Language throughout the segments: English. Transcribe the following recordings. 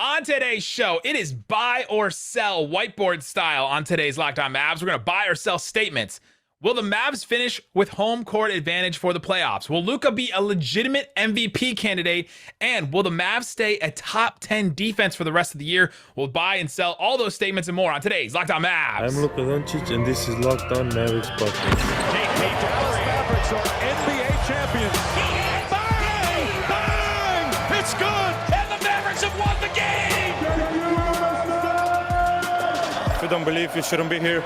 On today's show, it is buy or sell whiteboard style on today's Locked On Mavs. We're going to buy or sell statements. Will the Mavs finish with home court advantage for the playoffs? Will Luka be a legitimate MVP candidate? And will the Mavs stay a top 10 defense for the rest of the year? We'll buy and sell all those statements and more on today's Locked On Mavs. I'm Luka Doncic, and this is Locked On Mavericks podcast. The Dallas Mavericks are NBA champions. Bang! Bang! It's good! And the Mavericks have won the game! If you don't believe, you shouldn't be here.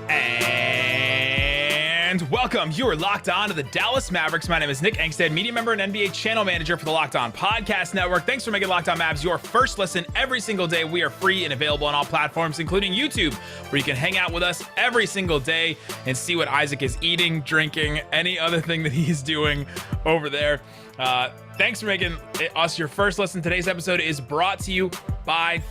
And welcome. You are locked on to the Dallas Mavericks. My name is Nick Angstadt, media member and NBA channel manager for the Locked On Podcast Network. Thanks for making Locked On Mavs your first listen every single day. We are free and available on all platforms, including YouTube, where you can hang out with us every single day and see what Isaac is eating, drinking, any other thing that he's doing over there. Thanks for making us your first listen. Today's episode is brought to you by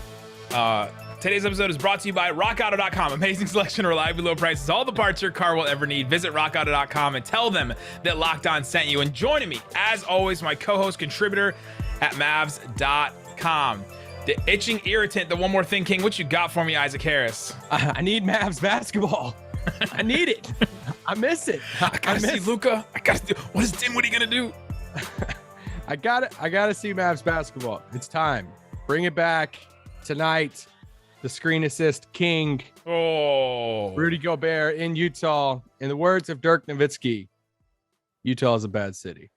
RockAuto.com. Amazing selection, reliably low prices, all the parts your car will ever need. Visit RockAuto.com and tell them that Locked On sent you. And joining me, as always, my co-host contributor at Mavs.com. The itching irritant, the one more thing king. What you got for me, Isaac Harris? I need Mavs basketball. I need it. I miss it. I gotta see Luka. What is Dinwiddie gonna do? I gotta see Mavs basketball. It's time. Bring it back tonight. The screen assist king, Rudy Gobert in Utah. In the words of Dirk Nowitzki, Utah is a bad city.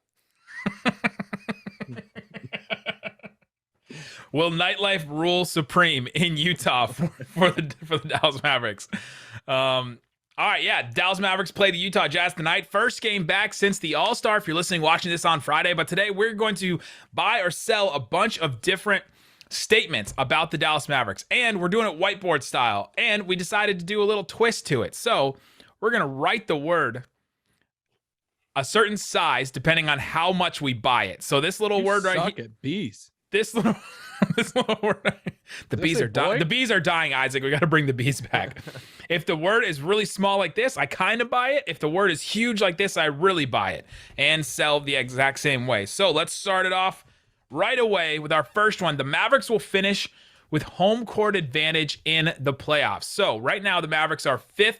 Will nightlife rule supreme in Utah for the Dallas Mavericks? All right, yeah, Dallas Mavericks play the Utah Jazz tonight. First game back since the All-Star, if you're listening, watching this on Friday. But today we're going to buy or sell a bunch of different statements about the Dallas Mavericks, and we're doing it whiteboard style, and we decided to do a little twist to it. So we're gonna write the word a certain size depending on how much we buy it. So this little word right here, bees. this little word, the bees are dying. The bees are dying, Isaac. We got to bring the bees back. If the word is really small like this, I kind of buy it. If the word is huge like this, I really buy it and sell the exact same way. So let's start it off right away with our first one. The Mavericks will finish with home court advantage in the playoffs. So right now the Mavericks are 5th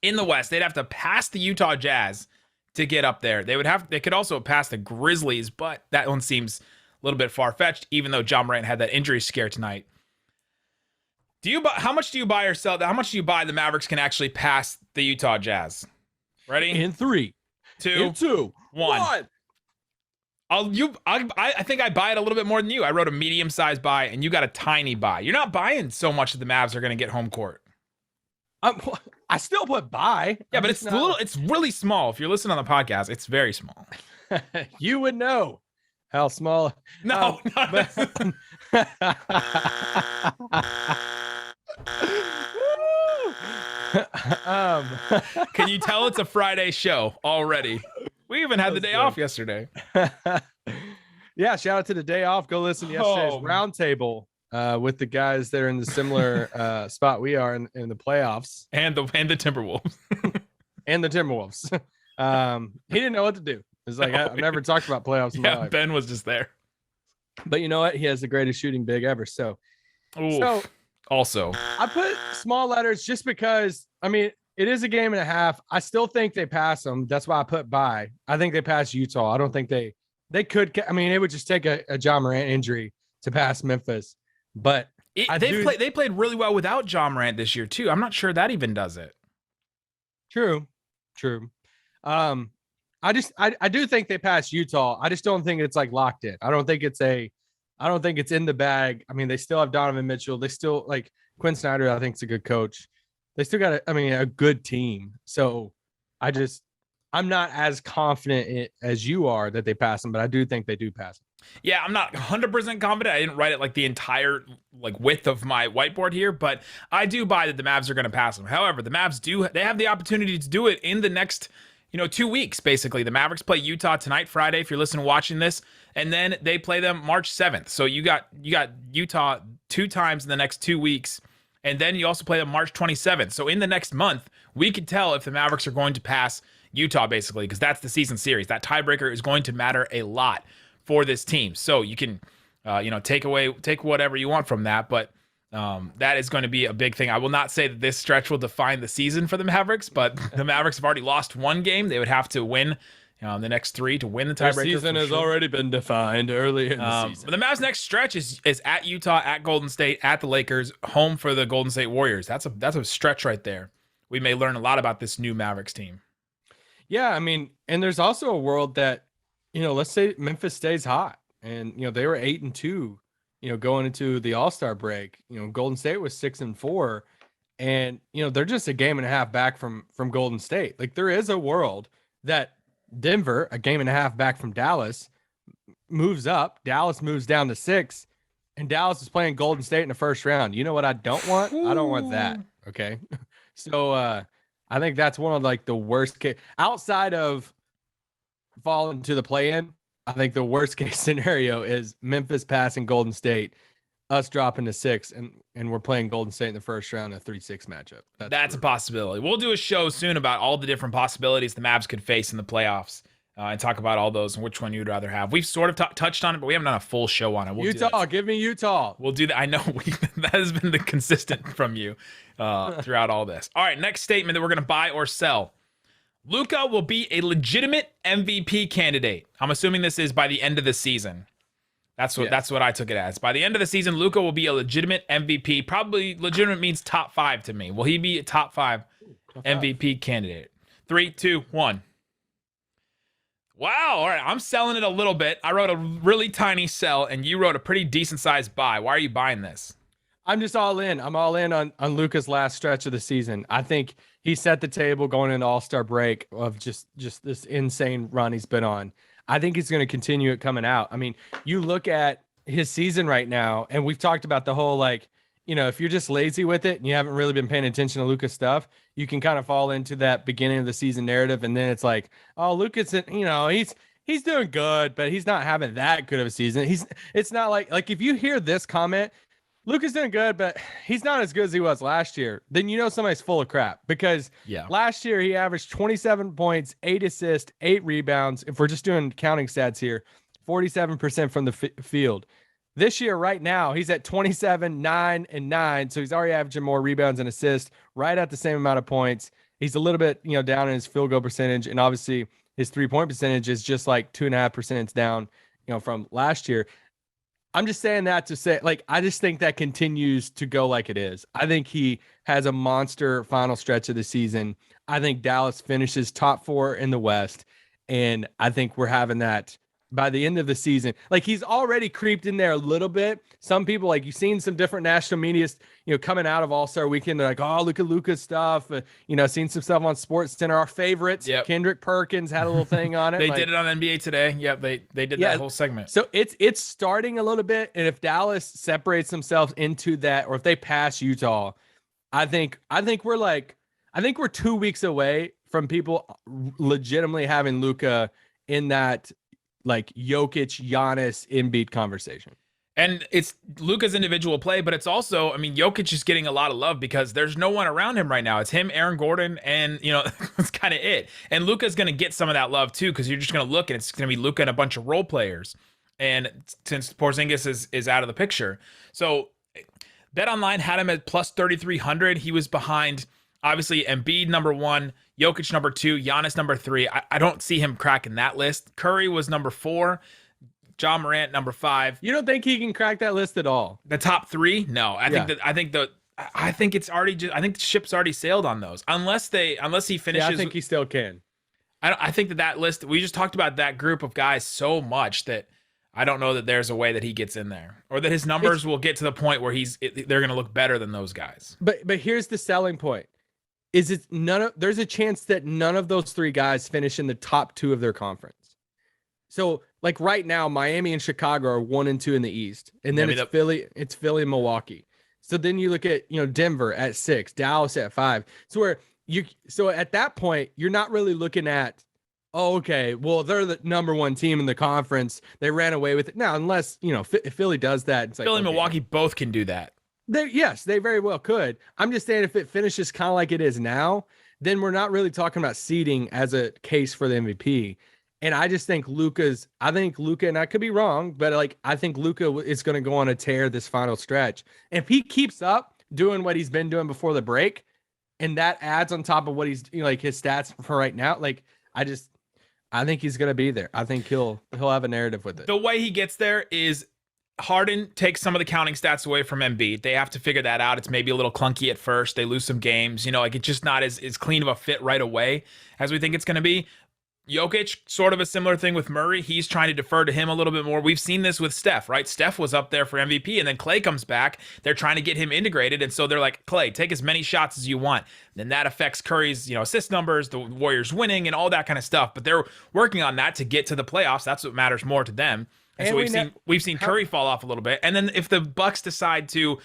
in the West. They'd have to pass the Utah Jazz to get up there. They could also pass the Grizzlies, but that one seems a little bit far-fetched, even though John Morant had that injury scare tonight. How much do you buy or sell? How much do you buy the Mavericks can actually pass the Utah Jazz? Ready? In 3, 2, 1. I think I buy it a little bit more than you. I wrote a medium-sized buy, and you got a tiny buy. You're not buying so much that the Mavs are going to get home court. I still put buy. Yeah, but it's it's really small. If you're listening on the podcast, it's very small. You would know how small. No, can you tell it's a Friday show already? We even had the day off yesterday. Yeah, shout out to the day off. Go listen to yesterday's roundtable with the guys that are in the similar spot we are in the playoffs. And the Timberwolves. And the Timberwolves. He didn't know what to do. It's like, I've never talked about playoffs in my life. Ben was just there. But you know what? He has the greatest shooting big ever. So also, I put small letters just because, I mean, it is a game and a half. I still think they pass them. That's why I put buy. I think they pass Utah. I don't think they could. I mean, it would just take a John Morant injury to pass Memphis. But they played really well without John Morant this year too. I'm not sure that even does it. True. I do think they pass Utah. I just don't think it's like locked in. I don't think it's in the bag. I mean, they still have Donovan Mitchell. They still like Quinn Snyder. I think is a good coach. They still got a good team. So I'm not as confident as you are that they pass them, but I do think they do pass them. Yeah, I'm not 100% confident. I didn't write it like the entire width of my whiteboard here, but I do buy that the Mavs are going to pass them. However, the Mavs they have the opportunity to do it in the next 2 weeks, basically. The Mavericks play Utah tonight, Friday, if you're listening, watching this, and then they play them March 7th. So you got Utah 2 times in the next 2 weeks. And then you also play them March 27th. So in the next month, we could tell if the Mavericks are going to pass Utah, basically, because that's the season series. That tiebreaker is going to matter a lot for this team. So you can, take whatever you want from that, but that is going to be a big thing. I will not say that this stretch will define the season for the Mavericks, but the Mavericks have already lost one game. They would have to win the next 3 to win the tiebreaker. Their season has already been defined early in the season. But the Mavs' next stretch is at Utah, at Golden State, at the Lakers, home for the Golden State Warriors. That's a stretch right there. We may learn a lot about this new Mavericks team. Yeah, I mean, and there's also a world that, let's say Memphis stays hot, and they were 8-2, going into the All-Star break. Golden State was 6-4, and they're just a game and a half back from Golden State. Like, there is a world that Denver, a game and a half back from Dallas, moves up. Dallas moves down to 6, and Dallas is playing Golden State in the first round. You know what I don't want? I don't want that. Okay. So I think that's one of like the worst case outside of falling to the play-in. I think the worst case scenario is Memphis passing Golden State, us dropping to 6, and we're playing Golden State in the first round, a 3-6 matchup. That's a possibility. We'll do a show soon about all the different possibilities the Mavs could face in the playoffs and talk about all those and which one you'd rather have. We've sort of touched on it, but we haven't done a full show on it. Utah, give me Utah. We'll do that. I know that has been the consistent from you throughout all this. All right, next statement that we're going to buy or sell. Luka will be a legitimate MVP candidate. I'm assuming this is by the end of the season. That's what I took it as. By the end of the season, Luka will be a legitimate MVP. Probably legitimate means top 5 to me. Will he be a top 5 MVP candidate? 3, 2, 1. Wow. All right. I'm selling it a little bit. I wrote a really tiny sell, and you wrote a pretty decent sized buy. Why are you buying this? I'm just all in. I'm all in on Luka's last stretch of the season. I think he set the table going into All-Star break of just this insane run he's been on. I think he's going to continue it coming out. I mean, you look at his season right now, and we've talked about the whole, if you're just lazy with it and you haven't really been paying attention to Luka's stuff, you can kind of fall into that beginning of the season narrative. And then it's like, oh, Luka's, he's doing good, but he's not having that good of a season. It's not like if you hear this comment, Luka's doing good, but he's not as good as he was last year, then somebody's full of crap, because last year he averaged 27 points, 8 assists, 8 rebounds. If we're just doing counting stats here, 47% from the field. This year, right now, he's at 27, 9, and 9. So he's already averaging more rebounds and assists, right at the same amount of points. He's a little bit, down in his field goal percentage. And obviously his 3-point percentage is just like 2.5% down, from last year. I'm just saying that to say, I just think that continues to go like it is. I think he has a monster final stretch of the season. I think Dallas finishes top 4 in the West. And I think we're having that by the end of the season. He's already creeped in there a little bit. Some people, you've seen some different national media, coming out of All-Star Weekend. They're like, oh, look at Luka's stuff. Seen some stuff on Sports Center. Our favorites, Kendrick Perkins had a little thing on it. They did it on NBA Today. Yep, they did that whole segment. So it's starting a little bit. And if Dallas separates themselves into that, or if they pass Utah, I think we're 2 weeks away from people legitimately having Luka in that Jokic, Giannis, Embiid conversation. And it's Luka's individual play, but it's also, Jokic is getting a lot of love because there's no one around him right now. It's him, Aaron Gordon, and, that's kind of it. And Luka's going to get some of that love too, because you're just going to look and it's going to be Luka and a bunch of role players. And since Porzingis is out of the picture. So BetOnline had him at plus 3,300. He was behind, obviously, Embiid number 1, Jokic number 2, Giannis number 3. I don't see him cracking that list. Curry was number 4, John Morant number 5. You don't think he can crack that list at all? The top 3? No. I think it's already I think the ship's already sailed on those. Unless he finishes. Yeah, I think he still can. I think that list, we just talked about that group of guys so much that I don't know that there's a way that he gets in there, or that his numbers will get to the point where they're going to look better than those guys. But here's the selling point. There's a chance that none of those 3 guys finish in the top 2 of their conference. So right now, Miami and Chicago are 1 and 2 in the East. And then Philly and Milwaukee. So then you look at, Denver at 6, Dallas at 5. So at that point, you're not really looking at, oh, okay, well, they're the number 1 team in the conference. They ran away with it. Now, unless, if Philly does that, it's Philly and Milwaukee both can do that. Yes, they very well could. I'm just saying, if it finishes kind of like it is now, then we're not really talking about seeding as a case for the MVP. And I just think Luka, and I could be wrong, but like, I think Luka is going to go on a tear this final stretch. If he keeps up doing what he's been doing before the break, and that adds on top of what he's, like his stats for right now, like I think he's going to be there. I think he'll have a narrative with it. The way he gets there is Harden takes some of the counting stats away from Embiid. They have to figure that out. It's maybe a little clunky at first. They lose some games, like it's just not as clean of a fit right away as we think it's going to be. Jokic, sort of a similar thing with Murray. He's trying to defer to him a little bit more. We've seen this with Steph, right? Steph was up there for MVP, and then Clay comes back. They're trying to get him integrated, and so they're like, Clay, take as many shots as you want. Then that affects Curry's, assist numbers, the Warriors winning, and all that kind of stuff. But they're working on that to get to the playoffs. That's what matters more to them. And so we've seen Curry fall off a little bit. And then if the Bucks decide to,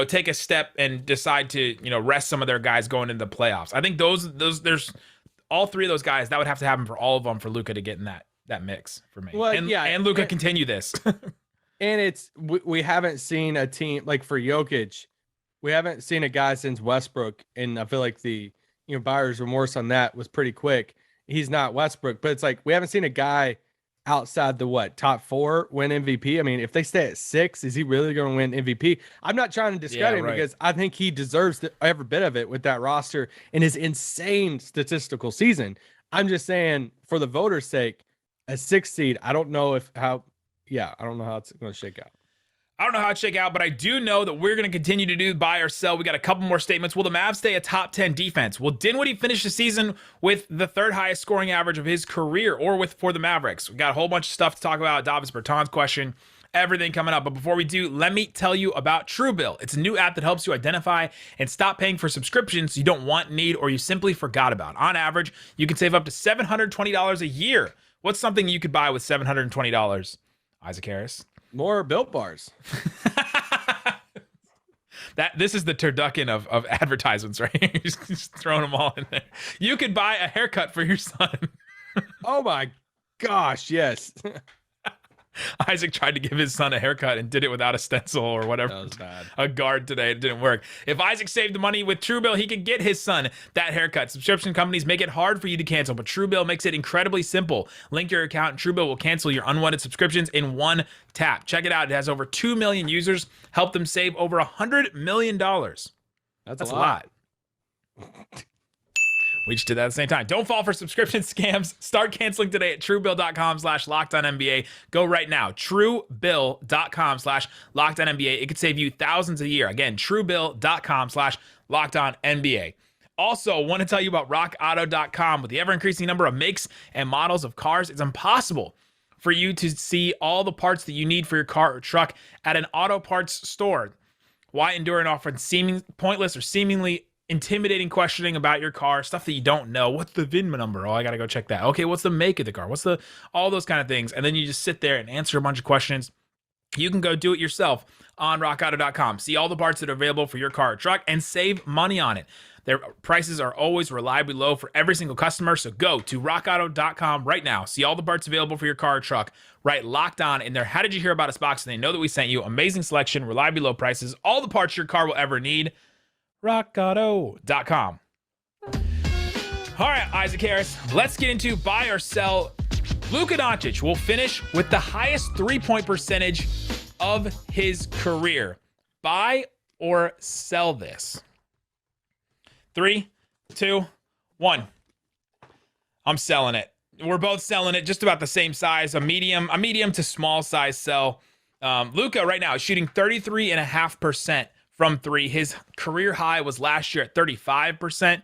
take a step and decide to, rest some of their guys going into the playoffs, I think there's all three of those guys, that would have to happen for all of them for Luka to get in that mix for me. Well, and Luka continue this. And we haven't seen a team like for Jokic, we haven't seen a guy since Westbrook, and I feel like the buyer's remorse on that was pretty quick. He's not Westbrook, but it's like we haven't seen a guy outside the top 4 win MVP. I mean, if they stay at 6, is he really going to win MVP? I'm not trying to discredit him because I think he deserves every bit of it with that roster and his insane statistical season. I'm just saying, for the voters' sake, a 6 seed, I don't know how it's going to shake out. I don't know how it shake out, but I do know that we're going to continue to do buy or sell. We got a couple more statements. Will the Mavs stay a top 10 defense? Will Dinwiddie finish the season with the 3rd highest scoring average of his career or for the Mavericks? We got a whole bunch of stuff to talk about. Davis Bertans question, everything coming up. But before we do, let me tell you about Truebill. It's a new app that helps you identify and stop paying for subscriptions you don't want, need, or you simply forgot about. On average, you can save up to $720 a year. What's something you could buy with $720? Isaac Harris. More Built Bars. This is the turducken of advertisements, right? just throwing them all in there. You could buy a haircut for your son. Oh my gosh, yes. Isaac tried to give his son a haircut and did it without a stencil or whatever. That was bad. A guard today. It didn't work. If Isaac saved the money with Truebill, he could get his son that haircut. Subscription companies make it hard for you to cancel, but Truebill makes it incredibly simple. Link your account and Truebill will cancel your unwanted subscriptions in one tap. Check it out. It has over 2 million users. Help them save over $100 million. That's a lot. We just did that at the same time. Don't fall for subscription scams. Start canceling today at truebill.com/LockedOnNBA. Go right now. Truebill.com/LockedOnNBA. It could save you thousands a year. Again, truebill.com/LockedOnNBA. Also, want to tell you about rockauto.com. With the ever-increasing number of makes and models of cars, it's impossible for you to see all the parts that you need for your car or truck at an auto parts store. Why endure and offer seeming pointless or seemingly intimidating questioning about your car, stuff that you don't know? What's the VIN number? Oh, I gotta go check that. Okay, what's the make of the car? What's all those kind of things? And then you just sit there and answer a bunch of questions. You can go do it yourself on rockauto.com. See all the parts that are available for your car or truck and save money on it. Their prices are always reliably low for every single customer. So go to rockauto.com right now. See all the parts available for your car or truck. Right, Locked On in there. How did you hear about us box? And they know that we sent you. Amazing selection, reliably low prices, all the parts your car will ever need. rockauto.com. All right, Isaac Harris, let's get into buy or sell. Luka Doncic will finish with the highest three-point percentage of his career. Buy or sell this? 3, 2, 1. I'm selling it. We're both selling it, just about the same size, a medium to small size sell. Luka right now is shooting 33.5% from 3. His career high was last year at 35%.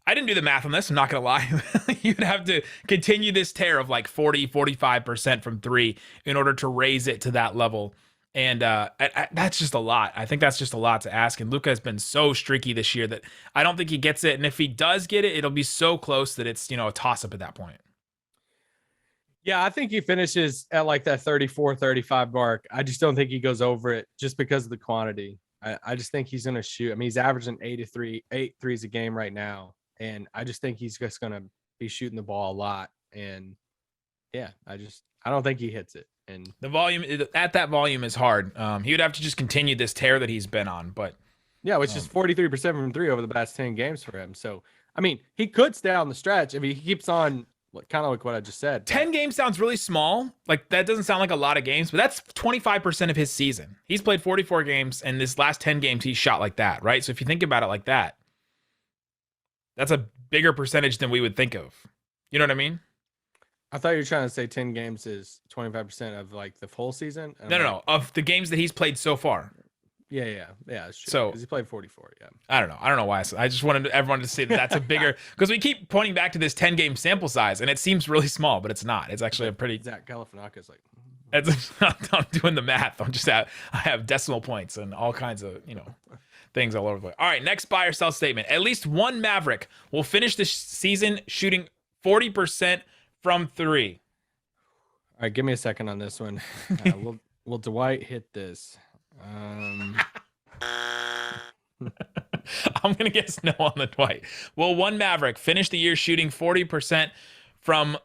I didn't do the math on this, I'm not going to lie. You'd have to continue this tear of like 45% from 3 in order to raise it to that level. And that's just a lot. I think that's just a lot to ask. And Luka has been so streaky this year that I don't think he gets it. And if he does get it, it'll be so close that it's, a toss-up at that point. Yeah, I think he finishes at like that 34, 35 mark. I just don't think he goes over it just because of the quantity. I just think he's going to shoot. I mean, he's averaging 8 threes a game right now. And I just think he's just going to be shooting the ball a lot. And yeah, I don't think he hits it. And the volume at that volume is hard. He would have to just continue this tear that he's been on. But yeah, which is 43% from 3 over the past 10 games for him. So I mean, he could stay on the stretch if he keeps on kind of like what I just said. 10 games sounds really small. Like, that doesn't sound like a lot of games, but that's 25% of his season. He's played 44 games, and this last 10 games, he's shot like that, right? So if you think about it like that, that's a bigger percentage than we would think of. You know what I mean? I thought you were trying to say 10 games is 25% of like the full season. No. Of the games that he's played so far. Yeah. That's true. So because he played 44. Yeah. I don't know why. I just wanted everyone to say that that's a bigger, because we keep pointing back to this 10 game sample size, and it seems really small, but it's not. It's actually a pretty. Zach Galifianakis like. I'm doing the math. I have decimal points and all kinds of things all over the place. All right, next buy or sell statement. At least one Maverick will finish this season shooting 40% from three. All right, give me a second on this one. Will Dwight hit this? I'm gonna guess no on the Dwight. Will one Maverick finish the year shooting 40% from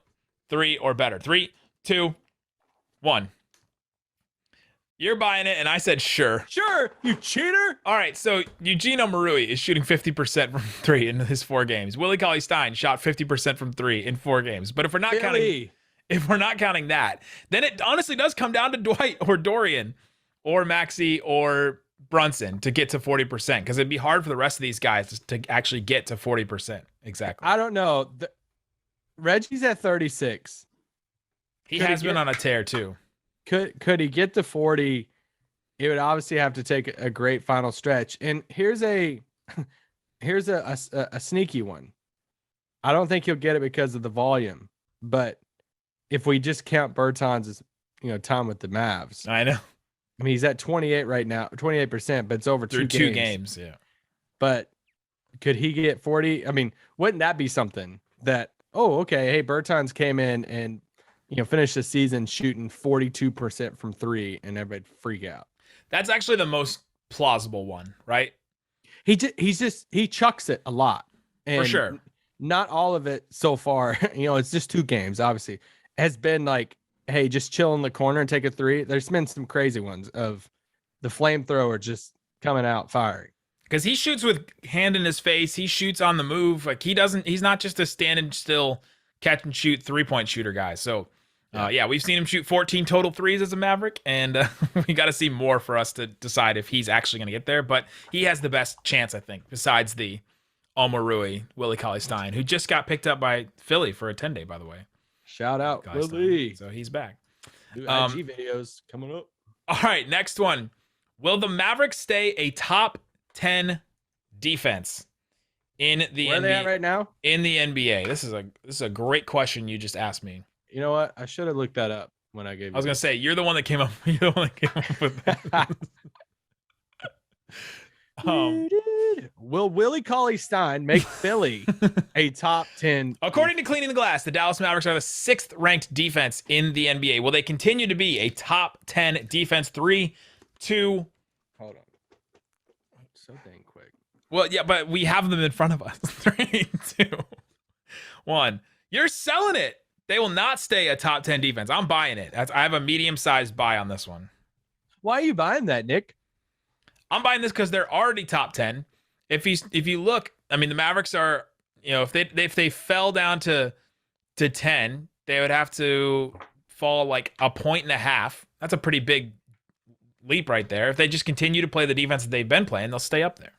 three or better? 3, 2, 1. You're buying it, and I said sure. Sure, you cheater. All right, so Eugenio Marui is shooting 50% from three in his 4 games. Willie Cauley-Stein shot 50% from three in 4 games. But if we're not counting that, then it honestly does come down to Dwight or Dorian or Maxey or Brunson to get to 40%, because it'd be hard for the rest of these guys to actually get to 40%. Exactly. I don't know. Reggie's at 36. He has been on a tear too. Could he get to 40? It would obviously have to take a great final stretch. And here's a sneaky one. I don't think he'll get it because of the volume, but if we just count Bertans' time with the Mavs, I know. I mean, he's at 28 right now, 28%, but it's over through 2 games. Yeah. But could he get 40? I mean, wouldn't that be something that, okay, hey, Bertans came in and finished the season shooting 42% from three, and everybody'd freak out. That's actually the most plausible one, right? He chucks it a lot, and for sure. Not all of it so far. It's just 2 games. Obviously, has been like, hey, just chill in the corner and take a 3. There's been some crazy ones of the flamethrower just coming out firing. Because he shoots with hand in his face. He shoots on the move. Like, he's not just a standing still catch and shoot 3-point shooter guy. So we've seen him shoot 14 total threes as a Maverick, and we got to see more for us to decide if he's actually going to get there. But he has the best chance, I think, besides the Omarui, Willie Cauley-Stein, who just got picked up by Philly for a 10-day, by the way. Shout out, Willie. So he's back. New IG videos coming up. All right, next one. Will the Mavericks stay a top 10 defense in the NBA? Where are they at right now? In the NBA. This is a great question you just asked me. You know what? I should have looked that up when I gave you. I was gonna say you're the one that came up. You're the one that came up with that. Will Willie Cauley-Stein make Philly a top 10? According to Cleaning the Glass, the Dallas Mavericks are the 6th ranked defense in the NBA. Will they continue to be a top 10 defense? 3, 2. Hold on. So dang quick. Well, yeah, but we have them in front of us. 3, 2, 1. You're selling it. They will not stay a top 10 defense. I'm buying it. I have a medium-sized buy on this one. Why are you buying that, Nick? I'm buying this because they're already top 10. If you look, I mean, the Mavericks are, if they fell down to 10, they would have to fall like a point and a half. That's a pretty big leap right there. If they just continue to play the defense that they've been playing, they'll stay up there.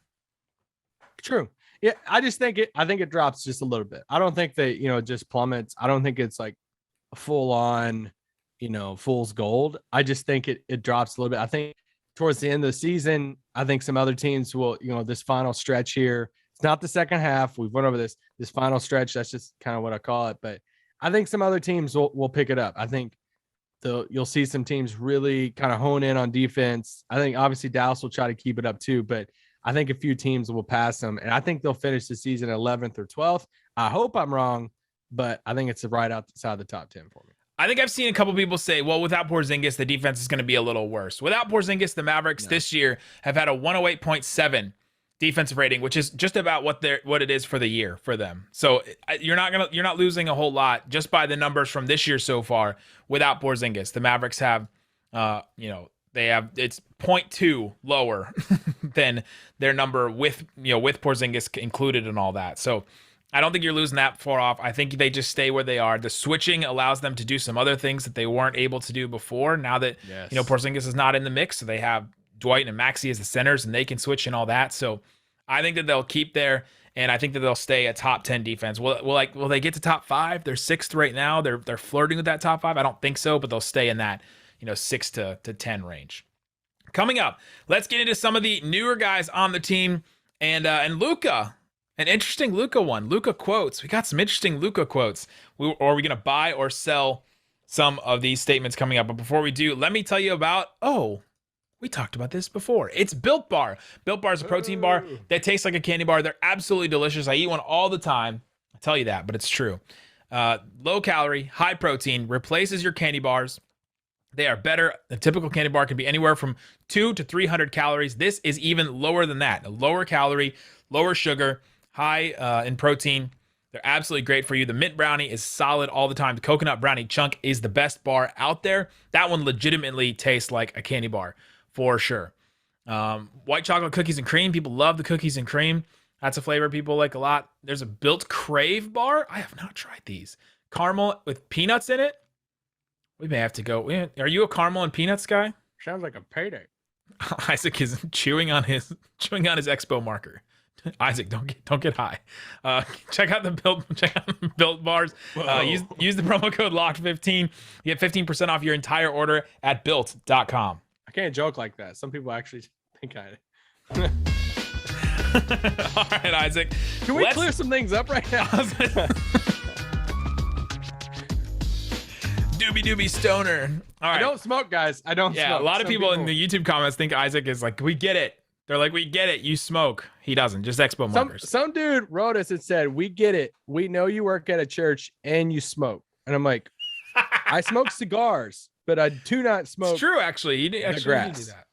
True. Yeah, I think it drops just a little bit. I don't think that, it just plummets. I don't think it's like full on, fool's gold. I just think it drops a little bit. I think towards the end of the season, I think some other teams will, this final stretch here. It's not the second half. We've went over this final stretch. That's just kind of what I call it. But I think some other teams will pick it up. I think you'll see some teams really kind of hone in on defense. I think obviously Dallas will try to keep it up too, but I think a few teams will pass them, and I think they'll finish the season 11th or 12th. I hope I'm wrong, but I think it's right outside the top 10 for me. I think I've seen a couple people say, well, without Porzingis, the defense is going to be a little worse. Without Porzingis, the Mavericks this year have had a 108.7 defensive rating, which is just about what it is for the year for them. So you're not losing a whole lot just by the numbers from this year so far without Porzingis. The Mavericks have, it's 0.2 lower than their number with Porzingis included and all that. So I don't think you're losing that far off. I think they just stay where they are. The switching allows them to do some other things that they weren't able to do before. Now that Porzingis is not in the mix, so they have Dwight and Maxey as the centers, and they can switch and all that. So I think that they'll keep there, and I think that they'll stay a top 10 defense. Will they get to top 5? They're 6th right now. They're flirting with that top 5. I don't think so, but they'll stay in that 6 to 10 range. Coming up, let's get into some of the newer guys on the team, and Luka. An interesting Luka one. Luka quotes. We got some interesting Luka quotes. Are we going to buy or sell some of these statements coming up? But before we do, let me tell you about, we talked about this before. It's Built Bar. Built Bar is a protein bar that tastes like a candy bar. They're absolutely delicious. I eat one all the time. I tell you that, but it's true. Low calorie, high protein, replaces your candy bars. They are better. A typical candy bar can be anywhere from 200 to 300 calories. This is even lower than that. A lower calorie, lower sugar, high in protein. They're absolutely great for you. The mint brownie is solid all the time. The coconut brownie chunk is the best bar out there. That one legitimately tastes like a candy bar for sure. White chocolate cookies and cream. People love the cookies and cream. That's a flavor people like a lot. There's a Built Crave bar. I have not tried these. Caramel with peanuts in it. We may have to go. Are you a caramel and peanuts guy? Sounds like a payday. Isaac is chewing on his expo marker. Isaac, don't get high. Check out the Built bars. Use the promo code LOCKED15. You get 15% off your entire order at built.com. I can't joke like that. Some people actually think I. All right, Isaac. Can we clear some things up right now? Doobie stoner. All right. I don't smoke, guys. I don't smoke. Yeah, a lot of people in the YouTube comments think Isaac is like, we get it. They're like, we get it. You smoke. He doesn't. Just expo markers. Some dude wrote us and said, we get it. We know you work at a church and you smoke. And I'm like, I smoke cigars, but I do not smoke. It's true, actually. You did do that.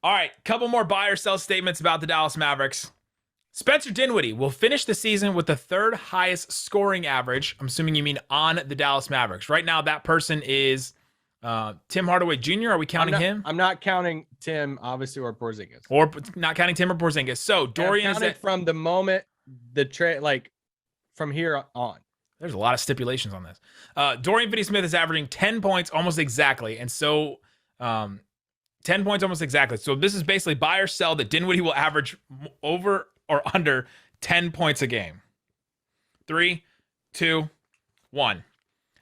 All right. Couple more buy or sell statements about the Dallas Mavericks. Spencer Dinwiddie will finish the season with the 3rd highest scoring average. I'm assuming you mean on the Dallas Mavericks. Right now, that person is Tim Hardaway Jr. Are we counting him? I'm not counting Tim, obviously, or Porzingis. Or not counting Tim or Porzingis. So Dorian is from the moment the trade, like from here on. There's a lot of stipulations on this. Dorian Finney-Smith is averaging 10 points almost exactly. And so 10 points almost exactly. So this is basically buy or sell that Dinwiddie will average over or under 10 points a game. 3, 2, 1.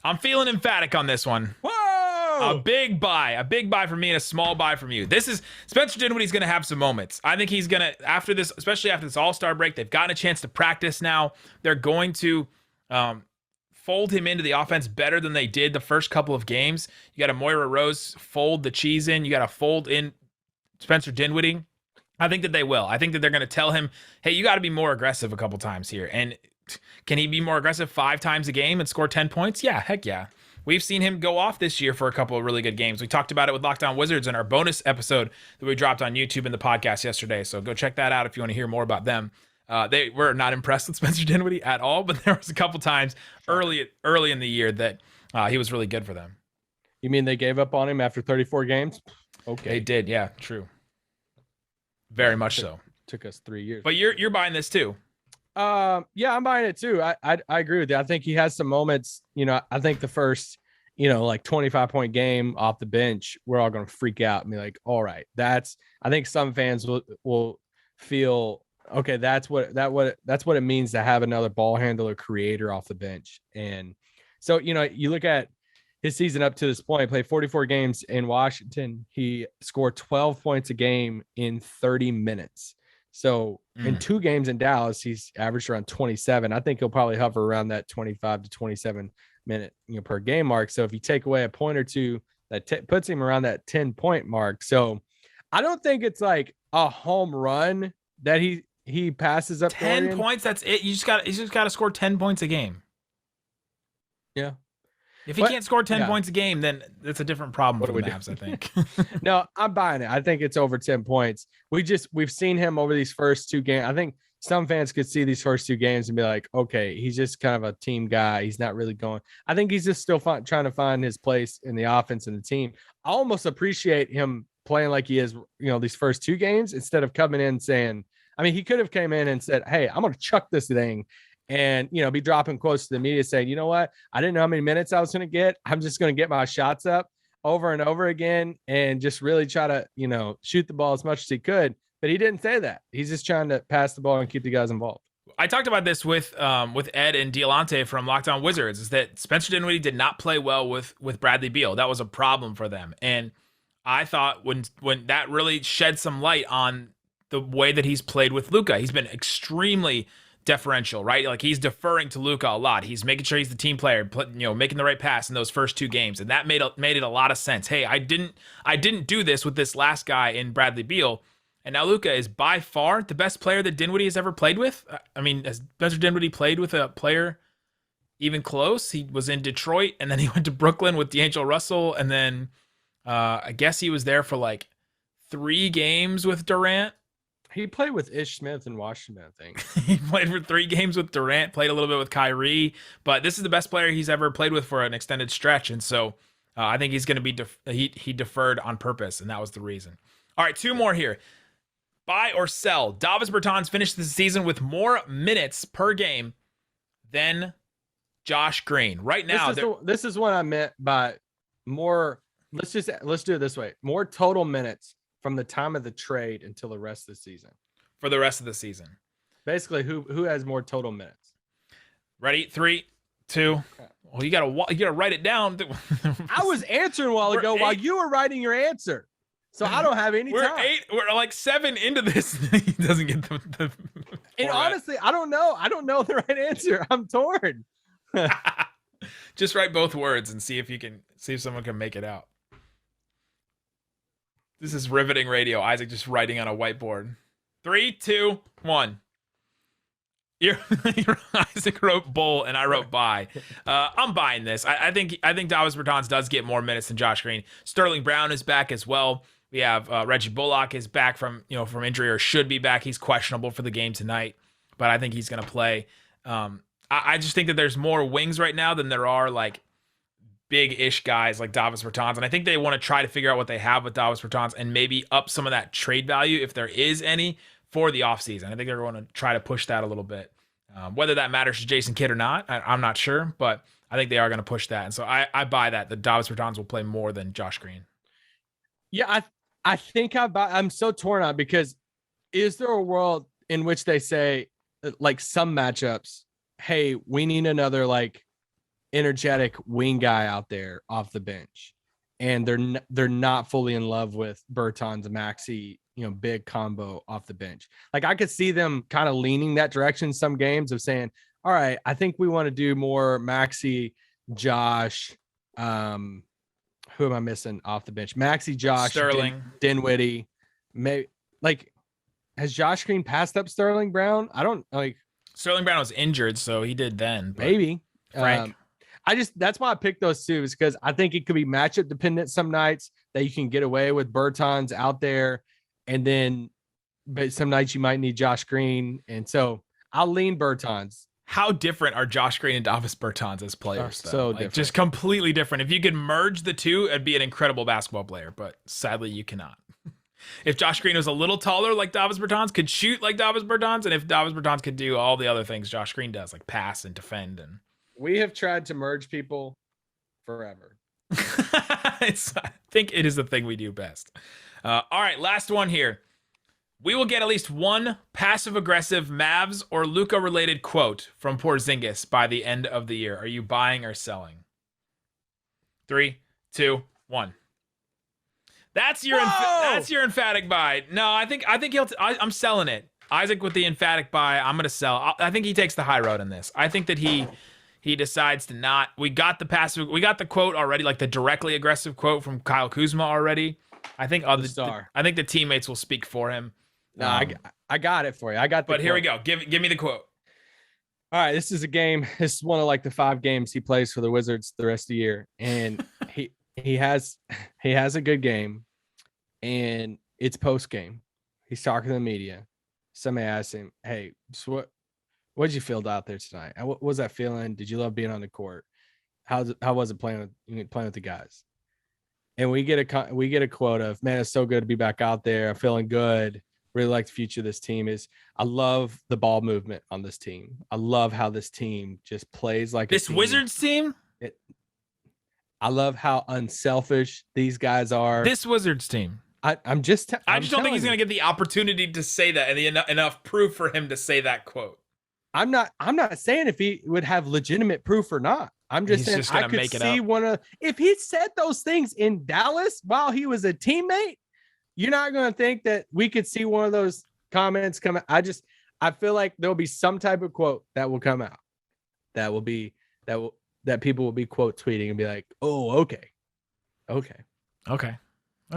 I'm feeling emphatic on this one. Whoa! A big buy for me and a small buy from you. This is Spencer Dinwiddie's going to have some moments. I think he's going to, after this, especially after this All-Star break, they've gotten a chance to practice now. They're going to fold him into the offense better than they did the first couple of games. You got a Moira Rose fold the cheese in. You got to fold in Spencer Dinwiddie. I think that they will. I think that they're going to tell him, hey, you got to be more aggressive a couple times here. And can he be more aggressive 5 times a game and score 10 points? Yeah, heck yeah. We've seen him go off this year for a couple of really good games. We talked about it with Lockdown Wizards in our bonus episode that we dropped on YouTube in the podcast yesterday. So go check that out if you want to hear more about them. They were not impressed with Spencer Dinwiddie at all, but there was a couple times early in the year that he was really good for them. You mean they gave up on him after 34 games? Okay. They did, yeah, true. Very much so. Took us 3 years. But you're buying this too. Yeah, I'm buying it too. I agree with you. I think he has some moments. I think the first, like 25-point game off the bench, we're all going to freak out and be like, all right, I think some fans will feel, okay, that's what it means to have another ball handler creator off the bench. And so, you look at his season up to this point, played 44 games in Washington. He scored 12 points a game in 30 minutes. So in 2 games in Dallas, he's averaged around 27. I think he'll probably hover around that 25 to 27 minute, per game mark. So if you take away a point or two, that puts him around that 10-point mark. So I don't think it's like a home run that he passes up 10 Dorian. points. That's it. You just got to score 10 points a game. Yeah. If he can't score 10 points a game, then that's a different problem for the Mavs, I think. No, I'm buying it. I think it's over 10 points. We've seen him over these first 2 games. I think some fans could see these first 2 games and be like, okay, he's just kind of a team guy. He's not really going. I think he's just still trying to find his place in the offense and the team. I almost appreciate him playing like he is, these first 2 games instead of coming in saying, he could have came in and said, hey, I'm going to chuck this thing and, be dropping quotes to the media saying, you know what? I didn't know how many minutes I was going to get. I'm just going to get my shots up over and over again and just really try to, shoot the ball as much as he could. But he didn't say that. He's just trying to pass the ball and keep the guys involved. I talked about this with Ed and Diolante from Locked On Wizards, is that Spencer Dinwiddie did not play well with Bradley Beal. That was a problem for them. And I thought when that really shed some light on the way that he's played with Luka. He's been extremely deferential, right? Like he's deferring to Luka a lot. He's making sure he's the team player, making the right pass in those first 2 games. And that made it a lot of sense. Hey, I didn't do this with this last guy in Bradley Beal. And now Luka is by far the best player that Dinwiddie has ever played with. I mean, has Spencer Dinwiddie played with a player even close? He was in Detroit, and then he went to Brooklyn with D'Angelo Russell, and then I guess he was there for like 3 games with Durant. He played with Ish Smith in Washington, I think. He played for 3 games with Durant, played a little bit with Kyrie, but this is the best player he's ever played with for an extended stretch, and so I think he's going to be he deferred on purpose, and that was the reason. All right, 2 more here. Buy or sell. Davis Bertans finished the season with more minutes per game than Josh Green. Right now, this is what I meant by more. Let's do it this way. More total minutes from the time of the trade until the rest of the season. For the rest of the season. Basically, who has more total minutes? Ready? 3, 2. Well, you gotta write it down. I was answering a while ago while you were writing your answer. So I don't have any time. We're like 7 into this. He doesn't get the and honestly, I don't know. I don't know the right answer. I'm torn. Just write both words and see if someone can make it out. This is riveting radio. Isaac just writing on a whiteboard. 3, 2, 1. Isaac wrote bull and I wrote buy. I'm buying this. I think Davis Bertans does get more minutes than Josh Green. Sterling Brown is back as well. We have Reggie Bullock is back from injury, or should be back. He's questionable for the game tonight, but I think he's going to play. I just think that there's more wings right now than there are like big-ish guys like Davis Bertans, and I think they want to try to figure out what they have with Davis Bertans and maybe up some of that trade value if there is any for the offseason. I think they're going to try to push that a little bit. Whether that matters to Jason Kidd or not, I'm not sure, but I think they are going to push that. And so I buy that Davis Bertans will play more than Josh Green. Yeah, I think I'm so torn on, because is there a world in which they say, like some matchups, hey, we need another like energetic wing guy out there off the bench, and they're not fully in love with Bertans and Maxey, big combo off the bench. Like I could see them kind of leaning that direction some games of saying, all right, I think we want to do more Maxey, Josh, who am I missing off the bench? Maxey, Josh, Sterling, Dinwiddie. Maybe like, has Josh Green passed up Sterling Brown? I don't like. Sterling Brown was injured, so he did then. Maybe. Frank. That's why I picked those 2, is because I think it could be matchup dependent some nights that you can get away with Bertans out there, and then but some nights you might need Josh Green, and so I'll lean Bertans. How different are Josh Green and Davis Bertans as players? So different. Just completely different. If you could merge the 2, it'd be an incredible basketball player, but sadly you cannot. If Josh Green was a little taller like Davis Bertans, could shoot like Davis Bertans, and if Davis Bertans could do all the other things Josh Green does, like pass and defend. And we have tried to merge people forever. I think it is the thing we do best. All right, last one here. We will get at least one passive-aggressive Mavs or Luka-related quote from Porzingis by the end of the year. Are you buying or selling? 3, 2, 1. That's your emphatic buy. No, I think I'm selling it. Isaac with the emphatic buy. I'm gonna sell. I think he takes the high road in this. I think that he decides to not. We got the quote already, like the directly aggressive quote from Kyle Kuzma already. I think the teammates will speak for him. No, I got it for you. I got the But quote. Here we go. Give me the quote. All right, this is a game. This is one of like the 5 games he plays for the Wizards the rest of the year, and he has a good game, and it's post game. He's talking to the media. Somebody asked him, "Hey, so what'd you feel out there tonight? What was that feeling? Did you love being on the court? How was it playing with the guys?" And we get a quote of, "Man, it's so good to be back out there. I'm feeling good. really like the future of this team is I love the ball movement on this team. I love how this team just plays like this Wizards team. I love how unselfish these guys are. This Wizards team. I just don't think he's going to get the opportunity to say that and enough proof for him to say that quote. I'm not saying if he would have legitimate proof or not. I'm just saying I could see if he said those things in Dallas while he was a teammate, you're not going to think that we could see one of those comments come out. I feel like there'll be some type of quote that will come out that people will be quote tweeting and be like, oh, okay.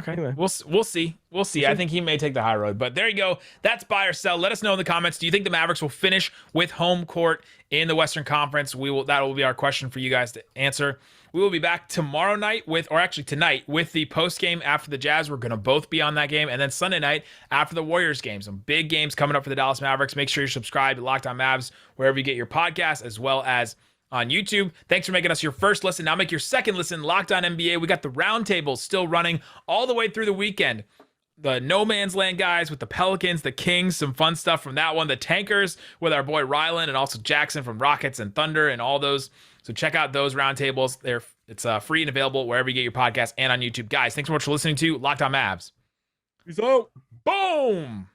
Anyway. We'll see. I think he may take the high road, but there you go. That's buy or sell. Let us know in the comments. Do you think the Mavericks will finish with home court in the Western Conference? That will be our question for you guys to answer. We will be back tomorrow night tonight with the post game after the Jazz. We're going to both be on that game, and then Sunday night after the Warriors game. Some big games coming up for the Dallas Mavericks. Make sure you're subscribed to Locked On Mavs wherever you get your podcasts, as well as on YouTube. Thanks for making us your first listen. Now make your second listen. Locked On NBA. We got the roundtable still running all the way through the weekend. The No Man's Land guys with the Pelicans, the Kings, some fun stuff from that one. The Tankers with our boy Ryland and also Jackson from Rockets and Thunder and all those. So check out those roundtables. It's free and available wherever you get your podcast and on YouTube. Guys, thanks so much for listening to Locked On Mavs. Peace out. Boom.